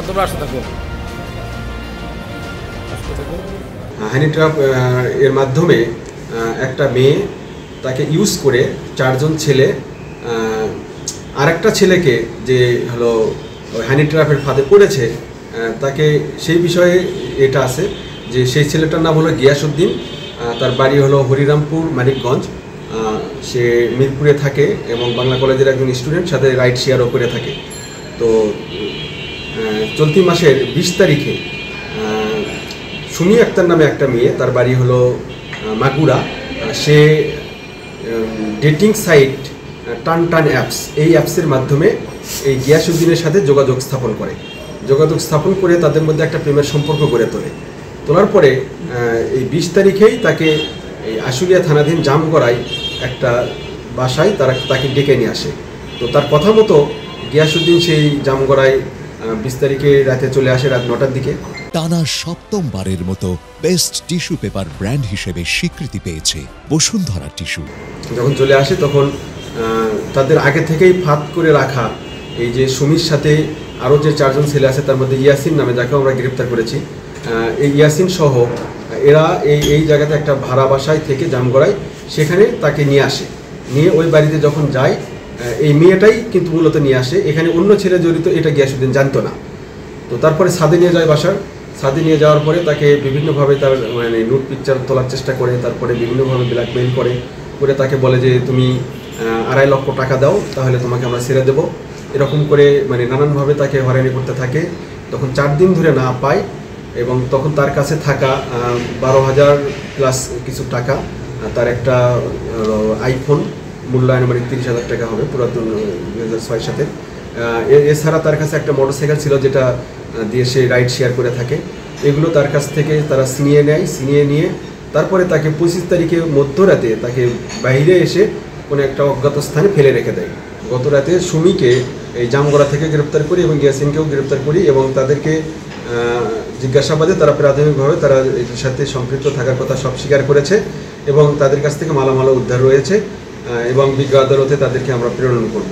তোমরা আসতে থাকো। হানি ট্র্যাপ এর মাধ্যমে একটা মেয়ে তাকে ইউজ করে 4 জন ছেলে আরেকটা ছেলেকে যে হলো হানি ট্র্যাপের ফাঁদে পড়েছে তাকে সেই বিষয়ে এটা আছে যে সেই ছেলেটার নাম হলো গিয়াসউদ্দিন, তার বাড়ি হলো হরিরামপুর মানিকগঞ্জ, সে মিরপুরে থাকে এবং বাংলা কলেজের একজন স্টুডেন্ট, সাথে রাইড শেয়ারও করে থাকে। তো চলতি মাসের 20 তারিখে সুমি আক্তার নামে একটা মেয়ে, তার বাড়ি হলো মাগুরা, সে ডেটিং সাইট টান অ্যাপস, এই অ্যাপসের মাধ্যমে এই গিয়াসউদ্দিনের সাথে যোগাযোগ স্থাপন করে তাদের মধ্যে একটা প্রেমের সম্পর্ক গড়ে তোলার পরে এই 20 তারিখেই তাকে এই আশুলিয়া থানাধীন জামগড়ায় একটা বাসায় তাকে ডেকে নিয়ে আসে। তো তার কথা মতো গিয়াসউদ্দিন সেই জামগড়ায় 20 তারিখে রাতে চলে আসে, রাত 9টার দিকে। টানা 7মবারের মতো বেস্ট টিস্যু পেপার ব্র্যান্ড হিসেবে স্বীকৃতি পেয়েছে বসুন্ধরা টিস্যু। যখন চলে আসে তখন তাদের আগে থেকেই ফাঁদ করে রাখা এই যে সুমির সাথে আরও যে 4 জন ছেলে আছে, তার মধ্যে ইয়াসিন নামে, যাকে আমরা গ্রেপ্তার করেছি, এই ইয়াসিন সহ এরা এই জায়গাতে একটা ভাড়া বাসায় থেকে জামগড়ায় সেখানে তাকে নিয়ে ওই বাড়িতে যখন যায়, এই মেয়েটাই কিন্তু মূলত নিয়ে আসে। এখানে অন্য ছেলে জড়িত এটা গিয়াসউদ্দিন জানতো না। তো তারপরে ছাদে নিয়ে যায়, ছাদে নিয়ে যাওয়ার পরে তাকে বিভিন্নভাবে তার মানে নুড পিকচার তোলার চেষ্টা করে, তারপরে বিভিন্নভাবে ব্ল্যাকমেইল করে তাকে বলে যে তুমি 2.5 লক্ষ টাকা দাও, তাহলে তোমাকে আমরা ছেড়ে দেবো। এরকম করে মানে নানানভাবে তাকে হয়রানি করতে থাকে। তখন 4 দিন ধরে না পায় এবং তখন তার কাছে থাকা 12,000 প্লাস কিছু টাকা, তার একটা আইফোন মূল্যায়ন মানে 30,000 টাকা হবে পুরাতন 2006 সাথে, এছাড়া তার কাছে একটা মোটরসাইকেল ছিল যেটা দিয়ে সে রাইড শেয়ার করে থাকে। এগুলো তার কাছ থেকে তারা ছিনিয়ে নিয়ে তারপরে তাকে 25 তারিখে মধ্যরাতে তাকে বাইরে এসে কোনো একটা অজ্ঞাত স্থানে ফেলে রেখে দেয়। গত রাতে সুমিকে এই জামগড়া থেকে গ্রেপ্তার করি এবং ইয়াসিনকেও গ্রেপ্তার করি এবং তাদেরকে জিজ্ঞাসাবাদে তারা প্রাথমিকভাবে তারা এটার সাথে সম্পৃক্ত থাকার কথা সব স্বীকার করেছে এবং তাদের কাছ থেকে মালামাল উদ্ধার রয়েছে এবং বিজ্ঞ আদালতে তাদেরকে আমরা প্রেরণ করব।